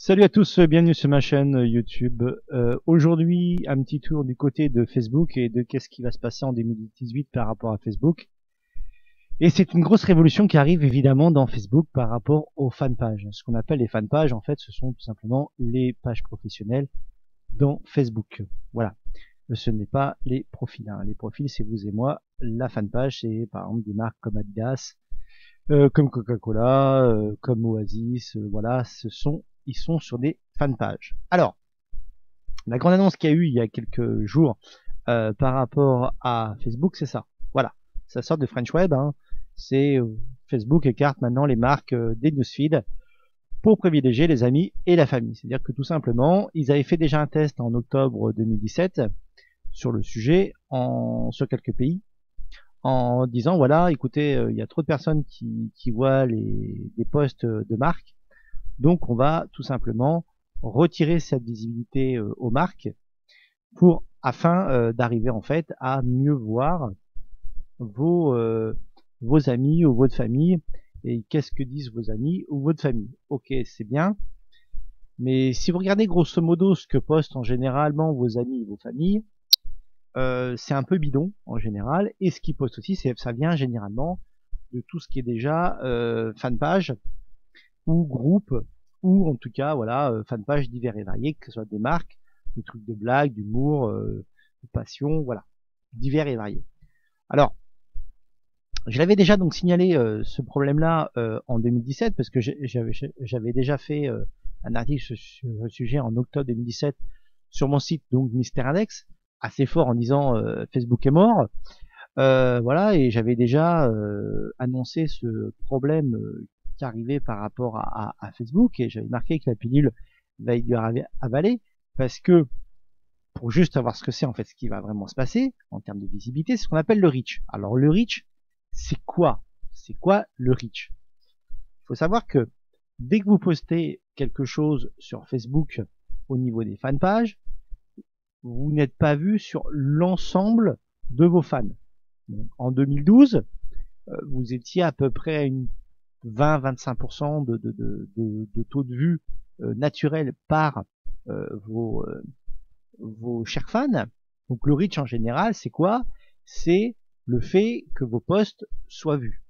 Salut à tous, bienvenue sur ma chaîne YouTube. Aujourd'hui, un petit tour du côté de Facebook et de qu'est-ce qui va se passer en 2018 par rapport à Facebook. Et c'est une grosse révolution qui arrive évidemment dans Facebook par rapport aux fanpages. Ce qu'on appelle les fanpages, en fait, ce sont tout simplement les pages professionnelles dans Facebook. Voilà. Ce n'est pas les profils. Les profils, c'est vous et moi. La fanpage, c'est par exemple des marques comme Adidas, comme Coca-Cola, comme Oasis. Voilà, ils sont sur des fanpages. Alors, la grande annonce qu'il y a eu il y a quelques jours par rapport à Facebook, c'est ça. Voilà, ça sort de French Web. C'est Facebook écarte maintenant les marques des newsfeeds pour privilégier les amis et la famille. C'est-à-dire que tout simplement, ils avaient fait déjà un test en octobre 2017 sur le sujet sur quelques pays en disant voilà, écoutez, il y a trop de personnes qui voient des posts de marques, donc on va tout simplement retirer cette visibilité aux marques afin d'arriver en fait à mieux voir vos vos amis ou votre famille. Et qu'est-ce que disent vos amis ou votre famille? Ok, c'est bien, mais si vous regardez grosso modo ce que postent en généralement vos amis et vos familles, c'est un peu bidon en général. Et ce qu'ils postent aussi, ça vient généralement de tout ce qui est déjà fanpage ou groupe, ou en tout cas voilà fanpage divers et variés, que ce soit des marques, des trucs de blague, d'humour, de passion, voilà, divers et variés. Alors, je l'avais déjà donc signalé ce problème-là en 2017 parce que j'avais déjà fait un article sur le sujet en octobre 2017 sur mon site donc Mister Index, assez fort en disant Facebook est mort. Voilà, et j'avais déjà annoncé ce problème qui arrivait par rapport à Facebook, et j'avais marqué que la pilule va y avaler, parce que pour juste savoir ce que c'est en fait, ce qui va vraiment se passer en termes de visibilité, c'est ce qu'on appelle le reach. Alors le reach, c'est quoi? C'est quoi le reach? Il faut savoir que dès que vous postez quelque chose sur Facebook au niveau des fanpages, vous n'êtes pas vu sur l'ensemble de vos fans. Donc, en 2012, vous étiez à peu près à une 20-25% de taux de vue naturel par vos chers fans. Donc le reach en général, c'est quoi? C'est le fait que vos posts soient vus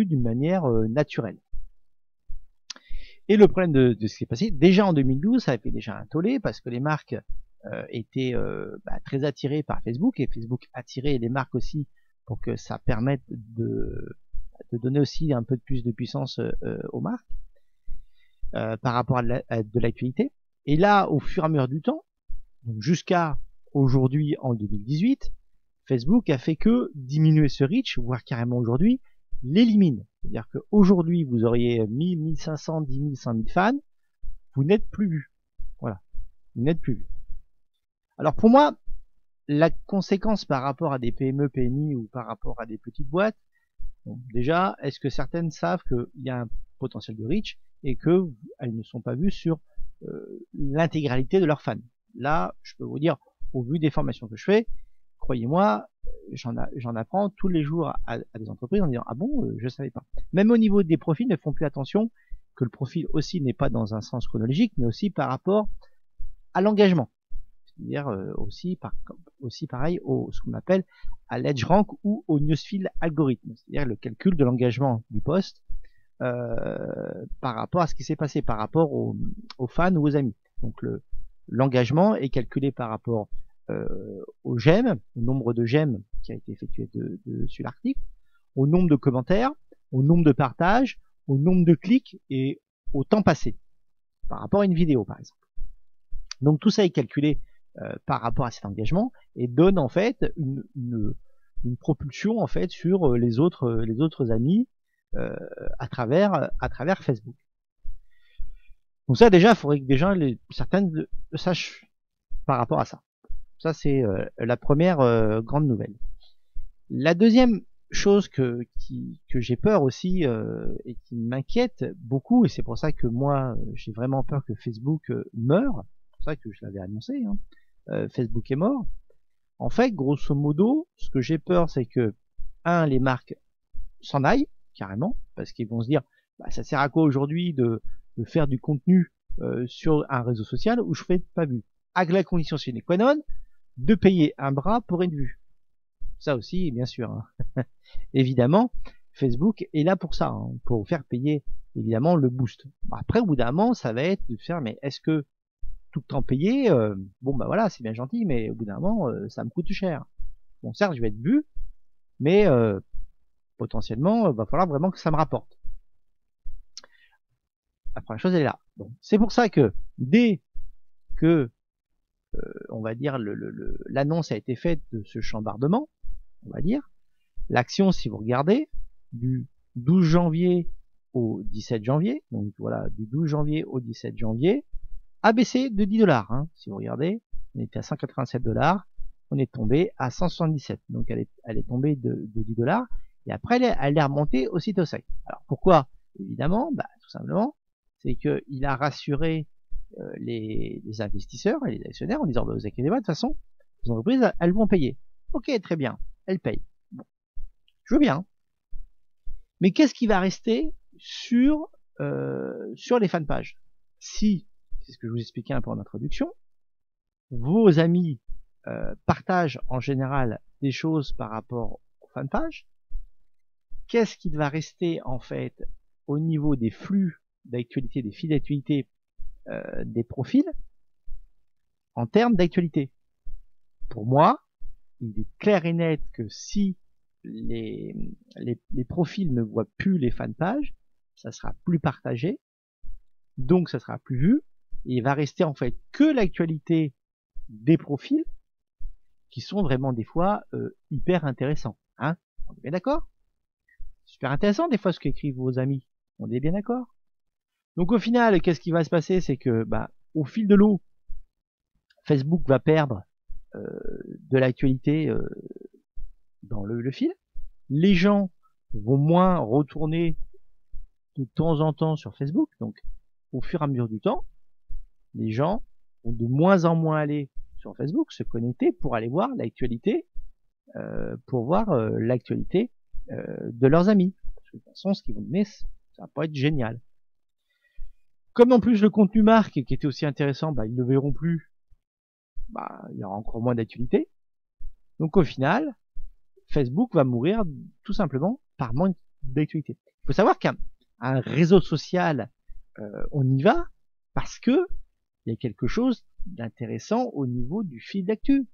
d'une manière naturelle. Et le problème de ce qui s'est passé, déjà en 2012, ça avait fait déjà un tollé parce que les marques étaient très attirées par Facebook, et Facebook attirait les marques aussi pour que ça permette de donner aussi un peu plus de puissance aux marques par rapport à de l'actualité. Et là, au fur et à mesure du temps, donc jusqu'à aujourd'hui en 2018, Facebook a fait que diminuer ce reach, voire carrément aujourd'hui l'élimine. C'est-à-dire qu'aujourd'hui, vous auriez 1000, 1500, 10 000, 100 000 fans, vous n'êtes plus vu. Voilà, vous n'êtes plus vu. Alors pour moi, la conséquence par rapport à des PME, PMI ou par rapport à des petites boîtes, bon, déjà, est-ce que certaines savent qu'il y a un potentiel de reach et qu'elles ne sont pas vues sur l'intégralité de leurs fans? Là, je peux vous dire, au vu des formations que je fais, croyez-moi, j'en apprends tous les jours à des entreprises en disant ah bon, je savais pas. Même au niveau des profils, ne font plus attention que le profil aussi n'est pas dans un sens chronologique, mais aussi par rapport à l'engagement. C'est-à-dire aussi pareil au ce qu'on appelle à l'edge rank ou au newsfeed algorithme, c'est-à-dire le calcul de l'engagement du post par rapport à ce qui s'est passé, par rapport aux fans ou aux amis. Donc l'engagement est calculé par rapport aux j'aime, au nombre de j'aime qui a été effectué sur l'article, au nombre de commentaires, au nombre de partages, au nombre de clics et au temps passé par rapport à une vidéo par exemple. Donc tout ça est calculé par rapport à cet engagement et donne en fait une propulsion en fait sur les autres amis à travers Facebook. Donc ça déjà, il faudrait que déjà certaines le sachent par rapport à ça. Ça c'est la première grande nouvelle. La deuxième chose que j'ai peur aussi et qui m'inquiète beaucoup, et c'est pour ça que moi j'ai vraiment peur que Facebook meure, c'est pour ça que je l'avais annoncé, Facebook est mort. En fait, grosso modo, ce que j'ai peur, c'est que les marques s'en aillent carrément, parce qu'ils vont se dire, bah, ça sert à quoi aujourd'hui de de faire du contenu sur un réseau social où je ne fais pas vue. À la condition sine qua non de payer un bras pour une vue. Ça aussi, bien sûr. Hein. Évidemment, Facebook est là pour ça, hein, pour faire payer évidemment le boost. Après, au bout d'un moment, ça va être de faire, mais est-ce que tout le temps payer, bon bah voilà, c'est bien gentil, mais au bout d'un moment, ça me coûte cher. Bon, certes, je vais être vu, mais potentiellement, va falloir vraiment que ça me rapporte. La première chose, elle est là. Bon, c'est pour ça que dès que, on va dire, l'annonce a été faite de ce chambardement, on va dire, l'action, si vous regardez, du 12 janvier au 17 janvier, donc voilà, du 12 janvier au 17 janvier, a baissé de 10 $. Hein, si vous regardez, on était à 187 $, on est tombé à 177. Donc elle est tombée de 10 $, et après elle est remontée aussitôt sec. Alors pourquoi? Évidemment, bah, tout simplement, c'est qu'il a rassuré les investisseurs et les actionnaires en disant, bah, vous inquiétez pas, de toute façon, les entreprises, elles vont payer. Ok, très bien, elles payent. Bon, je veux bien. Mais qu'est-ce qui va rester sur les fanpages? Si, c'est ce que je vous expliquais un peu en introduction, vos amis partagent en général des choses par rapport aux fanpages, qu'est-ce qui va rester en fait au niveau des flux d'actualité, des fils d'actualité des profils en termes d'actualité? Pour moi, il est clair et net que si les profils ne voient plus les fanpages, ça sera plus partagé, donc ça sera plus vu, et il va rester en fait que l'actualité des profils qui sont vraiment des fois hyper intéressants. Hein, on est bien d'accord? Super intéressant des fois ce qu'écrivent vos amis. On est bien d'accord? Donc au final, qu'est-ce qui va se passer? C'est que bah, au fil de l'eau, Facebook va perdre de l'actualité dans le fil. Les gens vont moins retourner de temps en temps sur Facebook. Donc au fur et à mesure du temps, les gens vont de moins en moins aller sur Facebook, se connecter pour aller voir l'actualité, de leurs amis. Parce que de toute façon, ce qu'ils vont donner, ça va pas être génial. Comme en plus le contenu marque qui était aussi intéressant, bah, ils ne le verront plus, bah, il y aura encore moins d'actualité. Donc au final, Facebook va mourir tout simplement par manque d'actualité. Il faut savoir qu'un réseau social, on y va parce que il y a quelque chose d'intéressant au niveau du fil d'actu.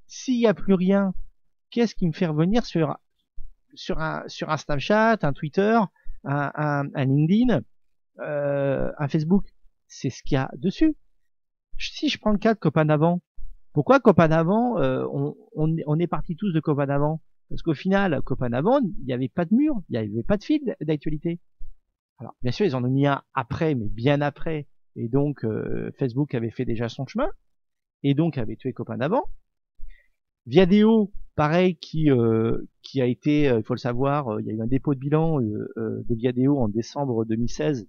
S'il n'y a plus rien, qu'est-ce qui me fait revenir sur un Snapchat, un Twitter, un LinkedIn, un Facebook? C'est ce qu'il y a dessus. Si je prends le cas de Copain d'avant, pourquoi Copain d'avant, on est partis tous de Copain d'avant? Parce qu'au final, Copain d'avant, il n'y avait pas de mur, il n'y avait pas de fil d'actualité. Alors, bien sûr, ils en ont mis un après, mais bien après. Et donc, Facebook avait fait déjà son chemin. Et donc, avait tué Copain d'avant. Viadeo, pareil, qui a été, il faut le savoir, il y a eu un dépôt de bilan de Viadeo en décembre 2016,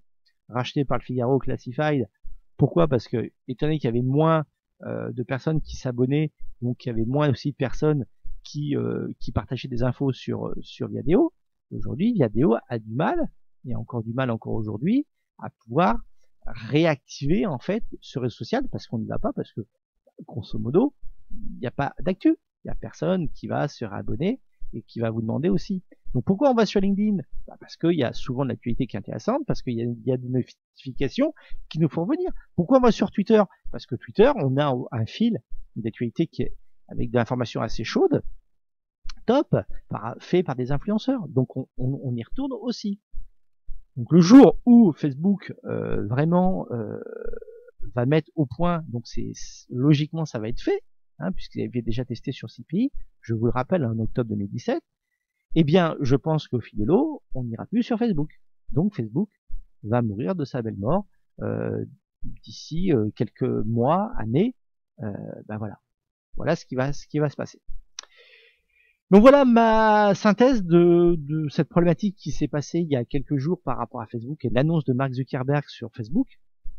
racheté par le Figaro Classified. Pourquoi? Parce que, étant donné qu'il y avait moins de personnes qui s'abonnaient, donc il y avait moins aussi de personnes qui partageaient des infos sur Viadeo. Aujourd'hui, Viadeo a du mal, et encore du mal encore aujourd'hui, à pouvoir réactiver en fait ce réseau social parce qu'on n'y va pas, parce que grosso modo, il n'y a pas d'actu. Il n'y a personne qui va se réabonner et qui va vous demander aussi. Donc pourquoi on va sur LinkedIn? Bah parce qu'il y a souvent de l'actualité qui est intéressante, parce qu'il y a des notifications qui nous font revenir. Pourquoi on va sur Twitter? Parce que Twitter, on a un fil d'actualité qui est avec de l'information assez chaude, top, fait par des influenceurs. Donc on y retourne aussi. Donc le jour où Facebook vraiment va mettre au point, donc logiquement ça va être fait, hein, puisqu'il avait déjà testé sur CPI, je vous le rappelle, en octobre 2017, eh bien je pense qu'au fil de l'eau, on n'ira plus sur Facebook. Donc Facebook va mourir de sa belle mort d'ici quelques mois, années, ben voilà. Voilà ce qui va se passer. Donc voilà ma synthèse de cette problématique qui s'est passée il y a quelques jours par rapport à Facebook et l'annonce de Mark Zuckerberg sur Facebook.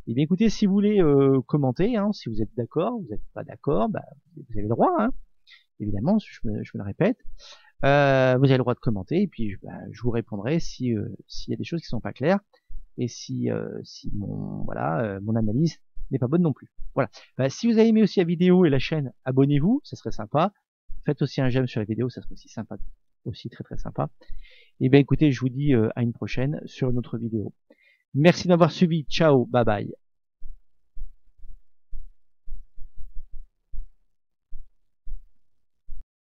Et bien écoutez, si vous voulez commenter, hein, si vous êtes d'accord, vous n'êtes pas d'accord, bah, vous avez le droit, hein, évidemment, je me le répète. Vous avez le droit de commenter et puis bah, je vous répondrai s'il y a des choses qui sont pas claires. et si mon analyse n'est pas bonne non plus. Voilà. Si vous avez aimé aussi la vidéo et la chaîne, abonnez-vous, ça serait sympa. Faites aussi un j'aime sur la vidéo, ça serait aussi sympa, aussi très très sympa. Et bien écoutez, je vous dis à une prochaine sur une autre vidéo. Merci d'avoir suivi. Ciao, bye bye.